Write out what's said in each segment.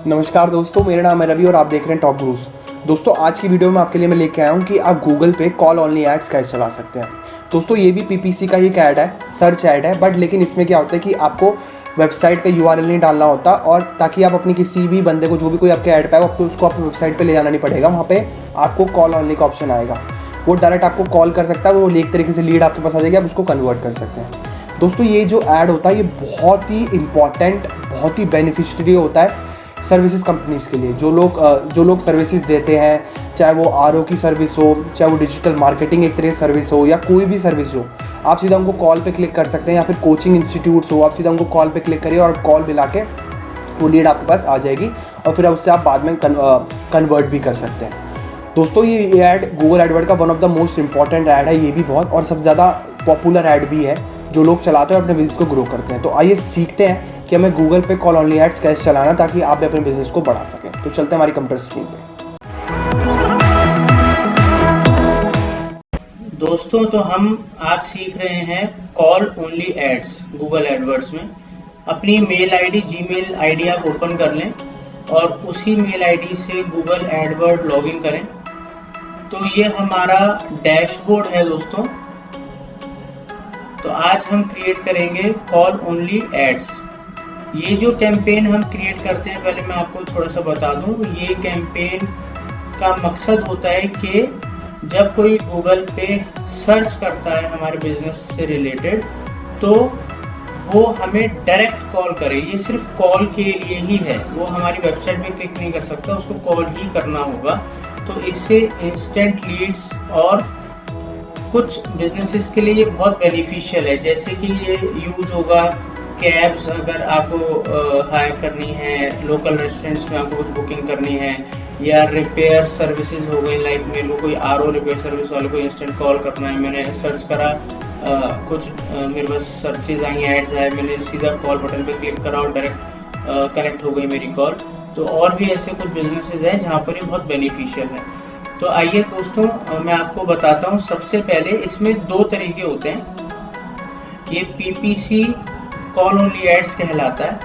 नमस्कार दोस्तों, मेरा नाम है रवि और आप देख रहे हैं टॉप गुरुज। दोस्तों, आज की वीडियो में आपके लिए मैं लेके आया हूँ कि आप गूगल पे कॉल ओनली एड्स कैसे चला सकते हैं। दोस्तों, ये भी पीपीसी का ही एक ऐड है, सर्च ऐड है, बट लेकिन इसमें क्या होता है कि आपको वेबसाइट का यूआरएल नहीं डालना होता, और ताकि आप अपनी किसी भी बंदे को, जो भी कोई आपके ऐड पाए, आपको उसको अपनी वेबसाइट पर ले जाना नहीं पड़ेगा। वहाँ पर आपको कॉल ओनली का ऑप्शन आएगा, वो डायरेक्ट आपको कॉल कर सकता है, वो एक तरीके से लीड आपके पास आ जाएगी, आप उसको कन्वर्ट कर सकते हैं। दोस्तों, ये जो ऐड होता है ये बहुत ही इंपॉर्टेंट, बहुत ही बेनिफिशियरी होता है सर्विसेज कंपनीज़ के लिए। जो लोग सर्विसेज देते हैं, चाहे वो आरओ की सर्विस हो, चाहे वो डिजिटल मार्केटिंग एक तरह की सर्विस हो, या कोई भी सर्विस हो, आप सीधा उनको कॉल पे क्लिक कर सकते हैं। या फिर कोचिंग इंस्टीट्यूट्स हो, आप सीधा उनको कॉल पे क्लिक करिए और कॉल मिला के वो लीड आपके पास आ जाएगी, और फिर उससे आप बाद में कन्वर्ट भी कर सकते हैं। दोस्तों, ये ऐड गूगल एडवर्ड का one of the most important add है, ये भी बहुत, और सबसे ज़्यादा पॉपुलर ऐड भी है जो लोग चलाते हैं और अपने बिजनेस को ग्रो करते हैं। तो आइए सीखते हैं कि हमें गूगल पे कॉल ओनली एड्स कैसे चलाना, ताकि आप भी अपने बिजनेस को बढ़ा सकें। तो चलते हैं हमारी कंप्यूटर स्क्रीन पे। दोस्तों, तो हम आज सीख रहे हैं call only ads Google AdWords में। अपनी मेल आईडी, जीमेल आईडी आप ओपन कर लें और उसी मेल आईडी से गूगल एडवर्ड लॉगिन करें। तो ये हमारा डैशबोर्ड है दोस्तों। तो आज हम क्रिएट करेंगे कॉल ओनली एड्स। ये जो कैंपेन हम क्रिएट करते हैं, पहले मैं आपको थोड़ा सा बता दूं, ये कैंपेन का मकसद होता है कि जब कोई गूगल पे सर्च करता है हमारे बिजनेस से रिलेटेड, तो वो हमें डायरेक्ट कॉल करे। ये सिर्फ कॉल के लिए ही है, वो हमारी वेबसाइट में क्लिक नहीं कर सकता, उसको कॉल ही करना होगा। तो इससे इंस्टेंट लीड्स और कुछ बिजनेसेस के लिए ये बहुत बेनिफिशियल है। जैसे कि ये यूज होगा कैब्स, अगर आपको हायर करनी है, लोकल रेस्टोरेंट्स में आपको कुछ बुकिंग करनी है, या रिपेयर सर्विसेज हो गई, लाइक मेरे को कोई आरओ रिपेयर सर्विस वाले को इंस्टेंट कॉल करना है, मैंने सर्च करा, कुछ मेरे पास सर्चेज आई, एड्स आए, मैंने सीधा कॉल बटन पे क्लिक करा और डायरेक्ट कनेक्ट हो गई मेरी कॉल। तो और भी ऐसे कुछ बिजनेसेस हैं जहाँ पर ये बहुत बेनिफिशियल है। तो आइए दोस्तों, मैं आपको बताता हूँ। सबसे पहले इसमें दो तरीके होते हैं। ये पीपीसी कॉल ओनली एड्स कहलाता है।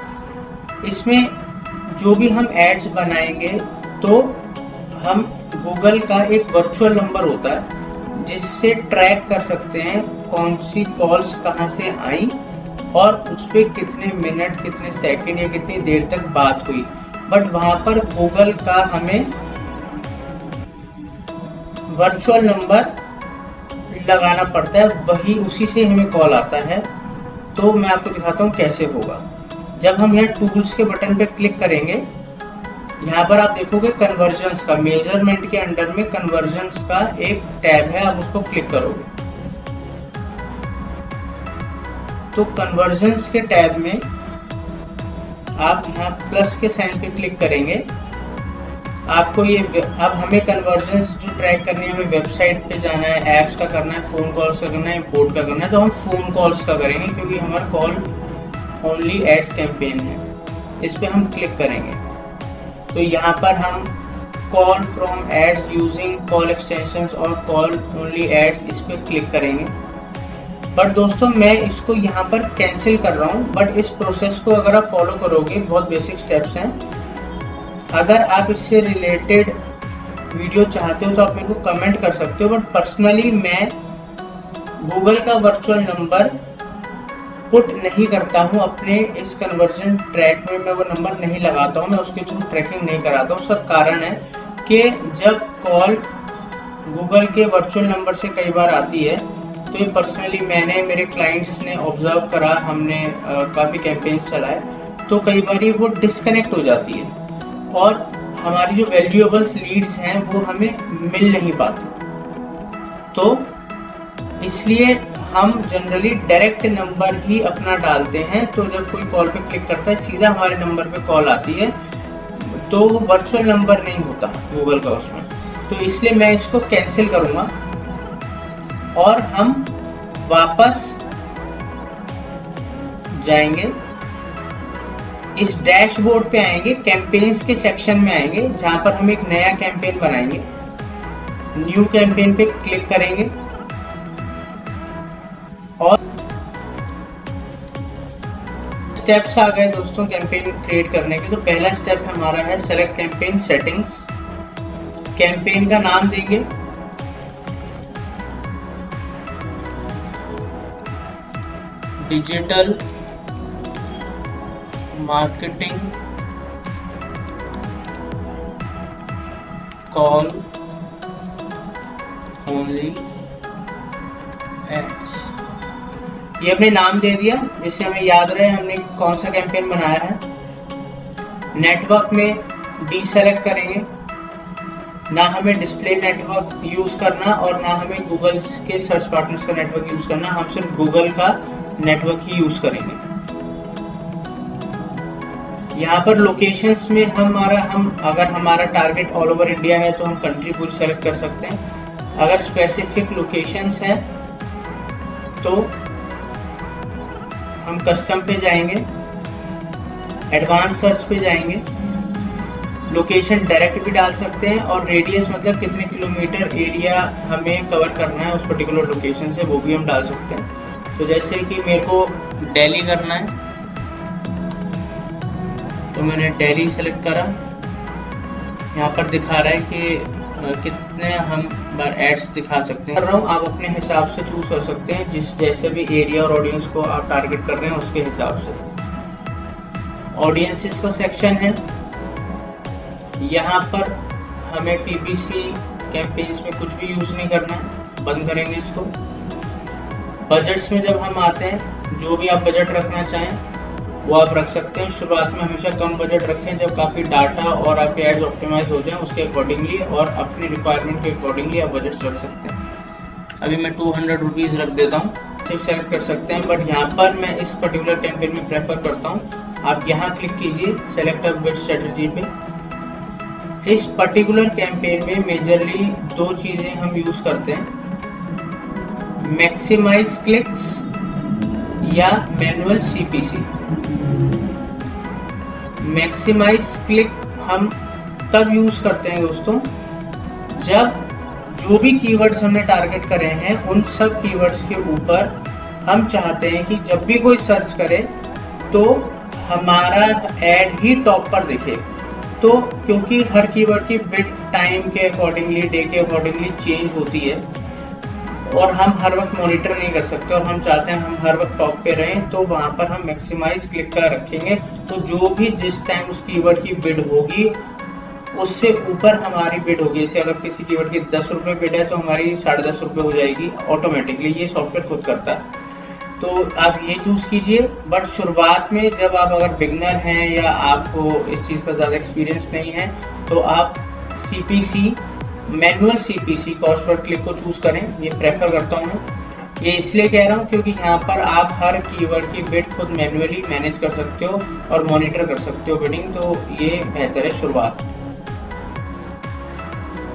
इसमें जो भी हम एड्स बनाएंगे, तो हम गूगल का एक वर्चुअल नंबर होता है जिससे ट्रैक कर सकते हैं कौन सी कॉल्स कहाँ से आई और उस पर कितने मिनट, कितने सेकंड या कितनी देर तक बात हुई। बट वहाँ पर गूगल का हमें वर्चुअल नंबर लगाना पड़ता है, वही उसी से हमें कॉल आता है। तो मैं आपको दिखाता हूँ कैसे होगा। जब हम यहाँ टूल्स के बटन पे क्लिक करेंगे, यहाँ पर आप देखोगे कन्वर्जन्स का, मेजरमेंट के अंडर में कन्वर्जन्स का एक टैब है, आप उसको क्लिक करोगे तो कन्वर्जन्स के टैब में आप यहाँ प्लस के साइन पे क्लिक करेंगे। आपको ये अब हमें कन्वर्जन्स जो ट्रैक करनी है, हमें वेबसाइट पे जाना है, ऐप्स का करना है, फोन कॉल्स का करना है, इंपोर्ट का करना है। तो हम फोन कॉल्स का करेंगे क्योंकि हमारा कॉल ओनली एड्स कैंपेन है। इस पे हम क्लिक करेंगे तो यहाँ पर हम call from ads using call extensions और कॉल ओनली एड्स, इस पे क्लिक करेंगे। बट दोस्तों, मैं इसको यहाँ पर कैंसिल कर रहा हूँ। बट इस प्रोसेस को अगर आप फॉलो करोगे, बहुत बेसिक स्टेप्स हैं। अगर आप इससे रिलेटेड वीडियो चाहते हो तो आप मेरे को कमेंट कर सकते हो। बट पर्सनली मैं गूगल का वर्चुअल नंबर पुट नहीं करता हूँ अपने इस कन्वर्जन ट्रैक में, मैं वो नंबर नहीं लगाता हूँ, मैं उसके थ्रू ट्रैकिंग नहीं कराता हूँ। उसका कारण है कि जब कॉल गूगल के वर्चुअल नंबर से कई बार आती है, तो ये पर्सनली मैंने, मेरे क्लाइंट्स ने ऑब्जर्व करा, हमने काफ़ी कैंपेन्स चलाए, तो कई बार वो डिस्कनेक्ट हो जाती है और हमारी जो वैल्यूएबल्स लीड्स हैं वो हमें मिल नहीं पाती। तो इसलिए हम जनरली डायरेक्ट नंबर ही अपना डालते हैं। तो जब कोई कॉल पे क्लिक करता है, सीधा हमारे नंबर पे कॉल आती है, तो वो वर्चुअल नंबर नहीं होता गूगल का उसमें। तो इसलिए मैं इसको कैंसिल करूँगा और हम वापस जाएंगे, इस डैशबोर्ड पे आएंगे, कैंपेन्स के सेक्शन में आएंगे, जहां पर हम एक नया कैंपेन बनाएंगे। न्यू कैंपेन पे क्लिक करेंगे और स्टेप्स आ गए दोस्तों कैंपेन क्रिएट करने के। तो पहला स्टेप हमारा है सेलेक्ट कैंपेन सेटिंग्स। कैंपेन का नाम देंगे, digital marketing call only ads. ये हमने नाम दे दिया जिससे हमें याद रहे हमने कौन सा कैंपेन बनाया है। नेटवर्क में डीसेलेक्ट करेंगे, ना हमें डिस्प्ले नेटवर्क यूज करना और ना हमें गूगल के सर्च पार्टनर्स का नेटवर्क यूज करना, हम सिर्फ गूगल का नेटवर्क ही यूज करेंगे। यहाँ पर लोकेशंस में हम अगर हमारा टारगेट ऑल ओवर इंडिया है तो हम कंट्री पूरी सेलेक्ट कर सकते हैं। अगर स्पेसिफिक लोकेशंस है तो हम कस्टम पे जाएंगे, एडवांस सर्च पे जाएंगे, लोकेशन डायरेक्ट भी डाल सकते हैं और रेडियस मतलब कितने किलोमीटर एरिया हमें कवर करना है उस पर्टिकुलर लोकेशन से वो भी हम डाल सकते हैं। तो जैसे कि मेरे को दिल्ली करना है तो मैंने दिल्ली सेलेक्ट करा। यहाँ पर दिखा रहा है कि कितने हम बार एड्स दिखा सकते हैं। कर रहा हूँ, आप अपने हिसाब से चूज कर सकते हैं जिस जैसे भी एरिया और ऑडियंस को आप टारगेट कर रहे हैं उसके हिसाब से। ऑडियंसेस का सेक्शन है, यहाँ पर हमें पीपीसी कैंपेन्स में कुछ भी यूज नहीं करना है, बंद करेंगे इसको। बजट्स में जब हम आते हैं, जो भी आप बजट रखना चाहें वो आप रख सकते हैं। शुरुआत में हमेशा कम बजट रखें, जब काफ़ी डाटा और आपके एड्स ऑप्टिमाइज हो जाएं उसके अकॉर्डिंगली और अपनी रिक्वायरमेंट के अकॉर्डिंगली आप बजट रख सकते हैं। अभी मैं 200 रुपीज़ रख देता हूँ, सिर्फ सेलेक्ट कर सकते हैं। बट यहाँ पर मैं इस पर्टिकुलर कैंपेन में प्रेफर करता हूँ, आप यहाँ क्लिक कीजिए सेलेक्ट अ बिड स्ट्रेटजी पे। इस पर्टिकुलर कैंपेन में मेजरली दो चीज़ें हम यूज़ करते हैं, मैक्सिमाइज क्लिक्स या मैनुअल सीपीसी। मैक्सिमाइज क्लिक हम तब यूज करते हैं दोस्तों जब जो भी कीवर्ड्स हमने टारगेट करे हैं उन सब कीवर्ड्स के ऊपर हम चाहते हैं कि जब भी कोई सर्च करे तो हमारा ऐड ही टॉप पर दिखे। तो क्योंकि हर कीवर्ड की बिड टाइम के अकॉर्डिंगली, डे के अकॉर्डिंगली चेंज होती है और हम हर वक्त मॉनिटर नहीं कर सकते और हम चाहते हैं हम हर वक्त टॉप पे रहें, तो वहाँ पर हम मैक्सिमाइज क्लिक का रखेंगे। तो जो भी जिस टाइम उस कीवर्ड की बिड होगी उससे ऊपर हमारी बिड होगी। जैसे अगर किसी कीवर्ड की 10 रुपये बिड है तो हमारी 10.5 रुपये हो जाएगी ऑटोमेटिकली, ये सॉफ्टवेयर खुद करता है। तो आप ये चूज कीजिए। बट शुरुआत में जब आप अगर बिगनर हैं या आपको इस चीज़ का ज़्यादा एक्सपीरियंस नहीं है तो आप CPC, manual CPC cost per click को चूज करें, ये प्रेफर करता हूँ। ये इसलिए कह रहा हूँ क्योंकि यहाँ पर आप हर कीवर्ड की बिड खुद मैनुअली मैनेज कर सकते हो और मॉनिटर कर सकते हो बिडिंग, तो ये बेहतर है शुरुआत।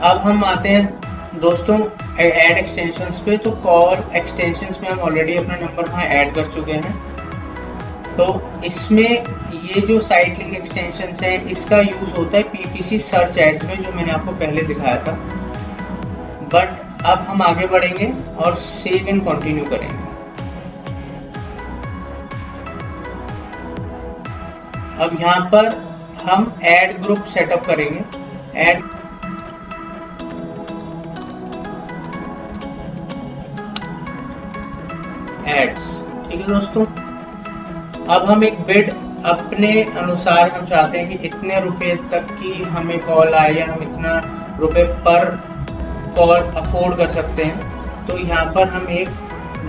अब हम आते हैं दोस्तों ऐड एक्सटेंशंस पे। तो कॉल एक्सटेंशंस में हम ऑलरेडी अपना नंबर वहाँ ऐड कर चुके हैं। तो इसमें ये जो साइट लिंक एक्सटेंशंस है इसका यूज होता है पीपीसी सर्च एड्स में, जो मैंने आपको पहले दिखाया था। बट अब हम आगे बढ़ेंगे और सेव एंड कंटिन्यू करेंगे। अब यहाँ पर हम ऐड ग्रुप सेटअप करेंगे। ऐड एड्स, ठीक है दोस्तों। अब हम एक बिड अपने अनुसार हम चाहते हैं कि इतने रुपए तक की हमें कॉल आए या हम इतना रुपए पर कॉल अफोर्ड कर सकते हैं। तो यहाँ पर हम एक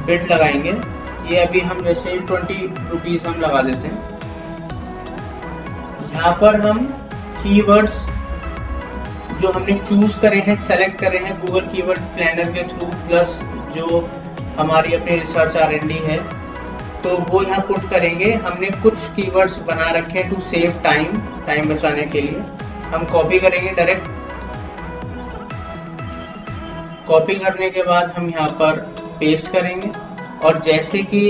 बिड लगाएंगे। ये अभी हम जैसे 20 रुपीज़ हम लगा देते हैं। यहाँ पर हम कीवर्ड्स जो हमने चूज करे हैं, सेलेक्ट करे हैं गूगल कीवर्ड प्लानर के थ्रू, प्लस जो हमारी अपनी रिसर्च R&D है तो वो यहाँ पुट करेंगे। हमने कुछ कीवर्ड्स बना रखे हैं टू सेव टाइम बचाने के लिए। हम कॉपी करेंगे डायरेक्ट। कॉपी करने के बाद हम यहाँ पर पेस्ट करेंगे। और जैसे कि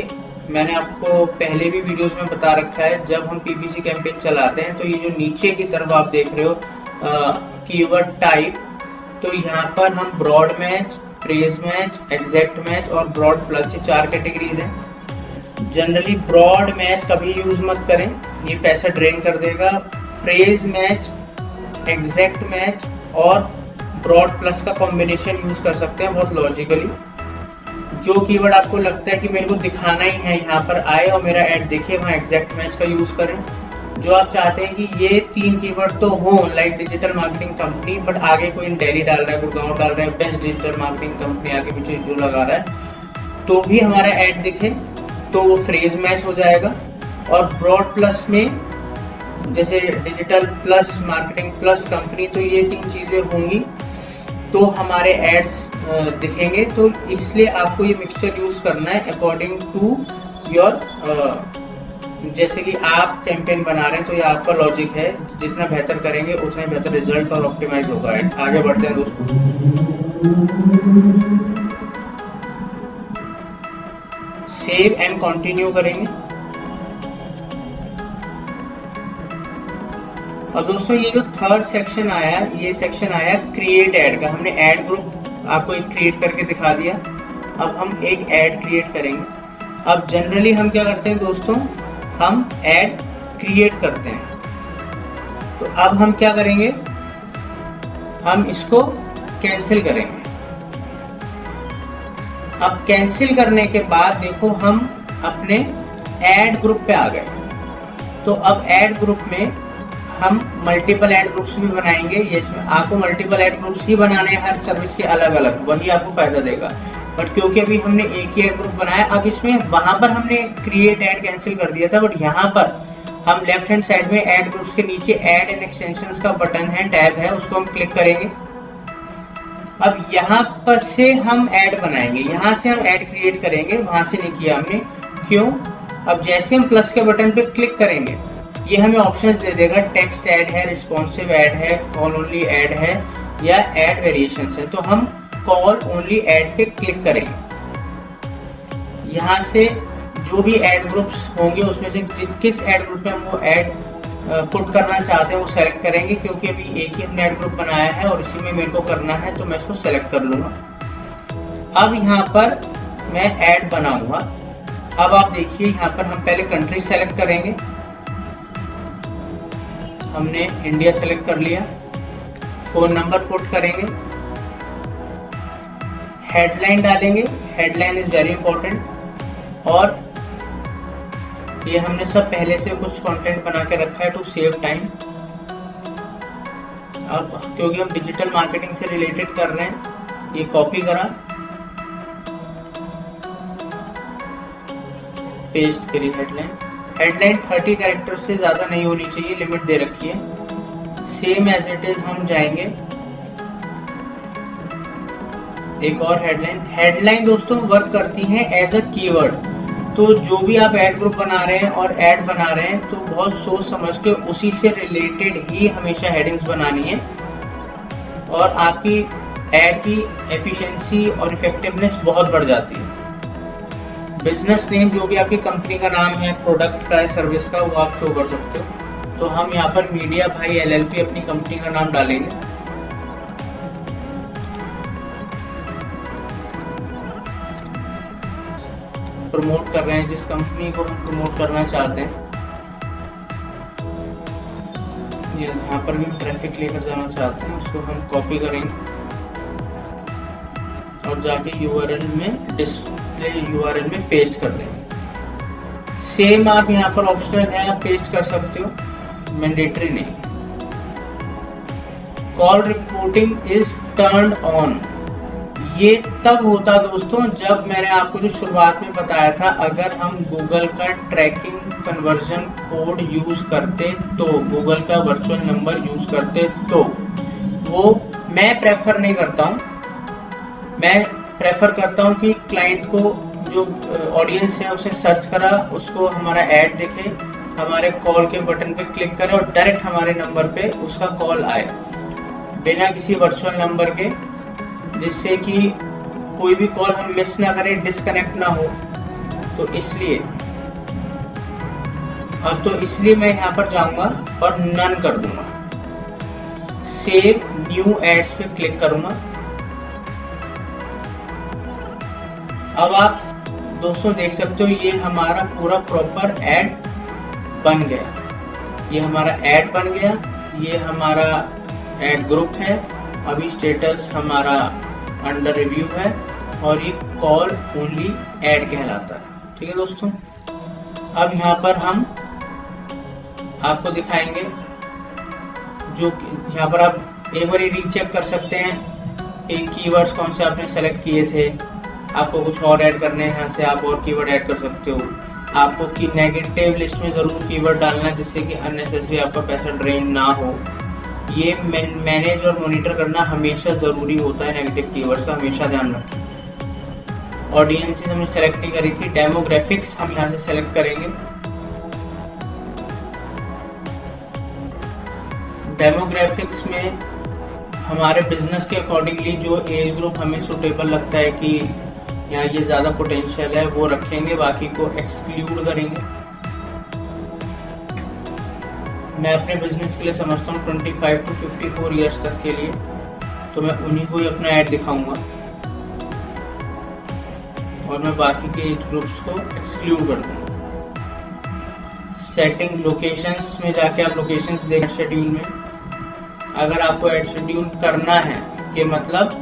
मैंने आपको पहले भी वीडियोस में बता रखा है, जब हम पीपीसी कैंपेन चलाते हैं तो ये जो नीचे की तरफ आप देख रहे हो कीवर्ड टाइप, तो यहाँ पर हम broad match, phrase match, exact match और ब्रॉड प्लस, ये 4 कैटेगरीज हैं। जनरली ब्रॉड मैच कभी यूज मत करें, ये पैसा ड्रेन कर देगा। फ्रेज मैच, एग्जैक्ट मैच और ब्रॉड प्लस का कॉम्बिनेशन यूज कर सकते हैं बहुत लॉजिकली। जो कीवर्ड आपको लगता है कि मेरे को दिखाना ही है, यहाँ पर आए और मेरा ऐड दिखे, वहाँ एग्जैक्ट मैच का यूज करें। जो आप चाहते हैं कि ये 3 कीवर्ड तो हो, like digital marketing company, but आगे कोई दिल्ली डाल रहा है, गुड़गांव डाल रहा है, बेस्ट डिजिटल मार्केटिंग कंपनी आगे पीछे जो लगा रहा है, तो भी हमारा ऐड दिखे, तो वो फ्रेज मैच हो जाएगा। और ब्रॉड प्लस में जैसे digital plus, marketing plus company, तो ये 3 चीजें होंगी तो हमारे एड्स दिखेंगे। तो इसलिए आपको ये मिक्सचर यूज करना है अकॉर्डिंग टू योर, जैसे कि आप कैंपेन बना रहे हैं तो ये आपका लॉजिक है, जितना बेहतर करेंगे उतना बेहतर रिजल्ट और ऑप्टिमाइज होगा। आगे बढ़ते हैं दोस्तों। सेव एंड कंटिन्यू करेंगे। और दोस्तों ये जो थर्ड सेक्शन आया, ये सेक्शन आया क्रिएट ऐड का। हमने ऐड ग्रुप आपको एक क्रिएट करके दिखा दिया, अब हम एक ऐड क्रिएट करेंगे। अब जनरली हम क्या करते हैं दोस्तों, हम ऐड क्रिएट करते हैं। तो अब हम क्या करेंगे, हम इसको कैंसिल करेंगे। अब कैंसिल करने के बाद देखो हम अपने ऐड ग्रुप पे आ गए। तो अब ऐड ग्रुप में हम मल्टीपल ऐड ग्रुप्स भी बनाएंगे। ये इसमें आपको मल्टीपल ऐड ग्रुप्स ही बनाने हैं हर सर्विस के अलग अलग, वही आपको फायदा देगा। बट क्योंकि अभी हमने एक ही ऐड ग्रुप बनाया, अब इसमें वहां पर हमने क्रिएट ऐड कैंसिल कर दिया था, बट यहाँ पर हम लेफ्ट हैंड साइड में ऐड ग्रुप्स के नीचे ऐड एंड एक्सटेंशंस का बटन है, टैब है, उसको हम क्लिक करेंगे। अब यहाँ पर से हम ऐड बनाएंगे, यहाँ से हम ऐड क्रिएट करेंगे, वहां से नहीं किया हमने। क्यों? अब जैसे हम प्लस के बटन पे क्लिक करेंगे, ये हमें ऑप्शंस दे देगा, टेक्स्ट ऐड है, रिस्पॉन्सिव ऐड है, कॉल ओनली ऐड है या ऐड वेरिएशंस है। तो हम कॉल ओनली ऐड पे क्लिक करेंगे। यहाँ से जो भी ऐड ग्रुप्स होंगे उसमें से किस ऐड ग्रुप में हम वो ऐड पुट करना चाहते हैं वो सेलेक्ट करेंगे। क्योंकि अभी एक ही हमने ऐड ग्रुप बनाया है और इसी में मेरे को करना है, तो मैं इसको सेलेक्ट कर लूंगा। अब यहाँ पर मैं ऐड बनाऊंगा। अब आप देखिए यहाँ पर हम पहले कंट्री सेलेक्ट करेंगे। हमने इंडिया सेलेक्ट कर लिया। फोन नंबर पुट करेंगे, हेडलाइन डालेंगे, हेडलाइन इज वेरी इंपॉर्टेंट। और ये हमने सब पहले से कुछ कंटेंट बना के रखा है टू सेव टाइम। अब क्योंकि हम डिजिटल मार्केटिंग से रिलेटेड कर रहे हैं, ये कॉपी करा, पेस्ट करी हेडलाइन। हेडलाइन 30 कैरेक्टर से ज्यादा नहीं होनी चाहिए, लिमिट दे रखी है। सेम एज इट इज हम जाएंगे, एक और हेडलाइन। हेडलाइन दोस्तों वर्क करती है एज अ कीवर्ड। तो जो भी आप ऐड ग्रुप बना रहे हैं और ऐड बना रहे हैं, तो बहुत सोच समझ के उसी से रिलेटेड ही हमेशा हेडिंग्स बनानी है, और आपकी ऐड की एफिशिएंसी और इफेक्टिवनेस बहुत बढ़ जाती है। बिजनेस नेम जो भी आपकी कंपनी का नाम है, प्रोडक्ट का है, सर्विस का, वो आप शो कर सकते हो। तो हम यहाँ पर मीडिया भाई LLP अपनी कंपनी का नाम डालेंगे। प्रमोट कर रहे हैं जिस कंपनी को हम प्रमोट करना चाहते हैं, ये यहाँ पर भी ट्रैफिक लेकर जाना चाहते हैं, उसको हम कॉपी करेंगे और जाके URL में, डिस्प्ले URL में पेस्ट कर देंगे। सेम आप यहाँ पर ऑप्शनल है, आप पेस्ट कर सकते हो, मैंडेटरी नहीं। Call reporting is turned on. ये तब होता दोस्तों जब मैंने आपको जो शुरुआत में बताया था, अगर हम गूगल का ट्रैकिंग कन्वर्जन कोड यूज करते, तो गूगल का वर्चुअल नंबर यूज करते, तो वो मैं प्रेफर नहीं करता हूँ। मैं प्रेफर करता हूँ कि क्लाइंट को, जो ऑडियंस है, उसे सर्च करा, उसको हमारा ऐड दिखे, हमारे कॉल के बटन पे क्लिक करे और डायरेक्ट हमारे नंबर पे उसका कॉल आए, बिना किसी वर्चुअल नंबर के, जिससे कि कोई भी कॉल हम मिस ना करें, डिस्कनेक्ट ना हो। तो इसलिए मैं यहाँ पर जाऊंगा और नन कर दूंगा। सेव न्यू एड्स पे क्लिक करूंगा। अब आप दोस्तों देख सकते हो ये हमारा पूरा प्रॉपर ऐड बन गया। ये हमारा ऐड बन गया, ये हमारा ऐड ग्रुप है। अभी स्टेटस हमारा अंडर रिव्यू है और ये कॉल ओनली ऐड कहलाता है। ठीक है दोस्तों, अब यहाँ पर हम आपको दिखाएंगे जो यहाँ पर आप एक बार रीचेक कर सकते हैं कि कीवर्ड्स कौन से आपने सेलेक्ट किए थे। आपको कुछ और ऐड करने हैं, यहाँ से आप और कीवर्ड ऐड कर सकते हो। आपको की नेगेटिव लिस्ट में ज़रूर कीवर्ड डालना है जिससे कि अननेसेसरी आपका पैसा ड्रेन ना हो। ये मैनेज और मॉनिटर करना हमेशा ज़रूरी होता है। नेगेटिव कीवर्ड्स का हमेशा ध्यान रखें। ऑडियंसेस हमने सेलेक्ट नहीं करी थी, डेमोग्राफिक्स हम यहाँ से सेलेक्ट करेंगे। डेमोग्राफिक्स में हमारे बिजनेस के अकॉर्डिंगली जो एज ग्रुप हमें सुटेबल लगता है कि यहाँ ये ज़्यादा पोटेंशियल है वो रखेंगे, बाकी को एक्सक्लूड करेंगे। मैं अपने बिजनेस के लिए समझता हूँ 25 to 54 ईयर्स तक के लिए, तो मैं उन्हीं को ही अपना ऐड दिखाऊंगा और मैं बाकी के एज ग्रुप्स को एक्सक्लूड कर दूंगा। सेटिंग लोकेशंस में जाके आप लोकेशंस देख शेड्यूल में, अगर आपको ऐड शेड्यूल करना है कि मतलब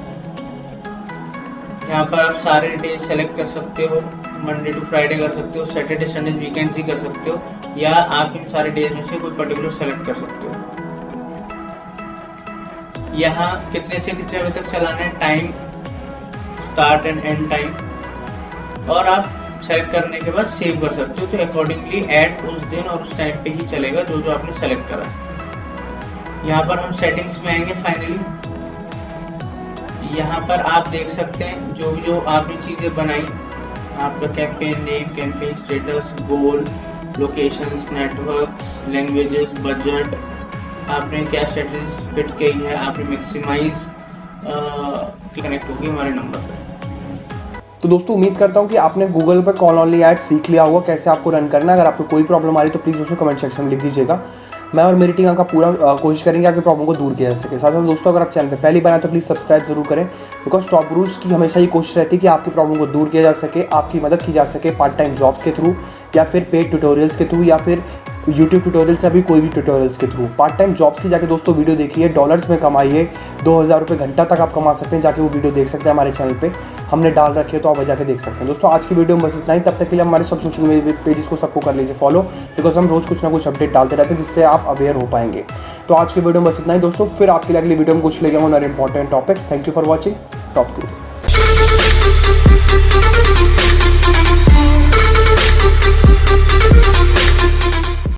यहाँ पर आप सारे डेज सेलेक्ट कर सकते हो, मंडे टू फ्राइडे कर सकते हो, सैटरडे संडे वीकेंड्स ही कर सकते हो, या आप इन सारे डेज में से कोई पर्टिकुलर सेलेक्ट कर सकते हो। यहाँ कितने से कितने बजे तक चलाना है, time, start and and time, और आप सेलेक्ट करने के बाद सेव कर सकते हो। तो अकॉर्डिंगली ऐड उस दिन और उस टाइम पे ही चलेगा जो जो आपने सेलेक्ट करा है। यहाँ पर हम सेटिंग्स में आएंगे फाइनली। यहाँ पर आप देख सकते हैं जो जो आपने चीज़ें बनाई, आपका कैंपेन नेम, कैंपेन स्टेटस, गोल, लोकेशंस, नेटवर्क्स, लैंग्वेजेस, बजट, आपने क्या स्ट्रेटजी फिट की है, आपने मैक्सिमाइज कनेक्ट होगी हमारे नंबर पर। तो दोस्तों उम्मीद करता हूँ कि आपने गूगल पर कॉल ऑनली ऐड सीख लिया होगा कैसे आपको रन करना है। अगर आपको कोई प्रॉब्लम आ रही है तो प्लीज़ दोस्तों कमेंट सेक्शन में लिख दीजिएगा। मैं और मेरी टीम आपका पूरा कोशिश करेंगे आपकी प्रॉब्लम को दूर किया जा सके। साथ साथ दोस्तों अगर आप चैनल पे पहली बार आए तो प्लीज़ सब्सक्राइब जरूर करें, बिकॉज टॉप गुरुज की हमेशा ये कोशिश रहती है कि आपकी प्रॉब्लम को दूर किया जा सके, आपकी मदद की जा सके पार्ट टाइम जॉब्स के थ्रू, या फिर पेड ट्यूटोरियल्स के थ्रू, या फिर यूट्यूब ट्यूटोरियल्स, या भी कोई भी ट्यूटोरियल्स के थ्रू। पार्ट टाइम जॉब्स की जाके दोस्तों वीडियो देखिए, डॉलर्स में कमाइए, 2000 रुपये घंटा तक आप कमा सकते हैं। जाके वो वीडियो देख सकते हैं हमारे चैनल पे, हमने डाल रखे है, तो आप जाके देख सकते हैं। दोस्तों आज की वीडियो में बस इतना ही। तब तक के लिए हमारे सब सोशल मीडिया पेजेस को सबको कर लीजिए फॉलो, बिकॉज हम रोज़ कुछ ना कुछ अपडेट डालते रहते हैं जिससे आप अवेयर हो पाएंगे। तो आज की वीडियो में बस इतना ही दोस्तों, फिर आपके लिए अगली वीडियो में कुछ लेके आऊँगा और important topics. Thank you for watching Top gurus.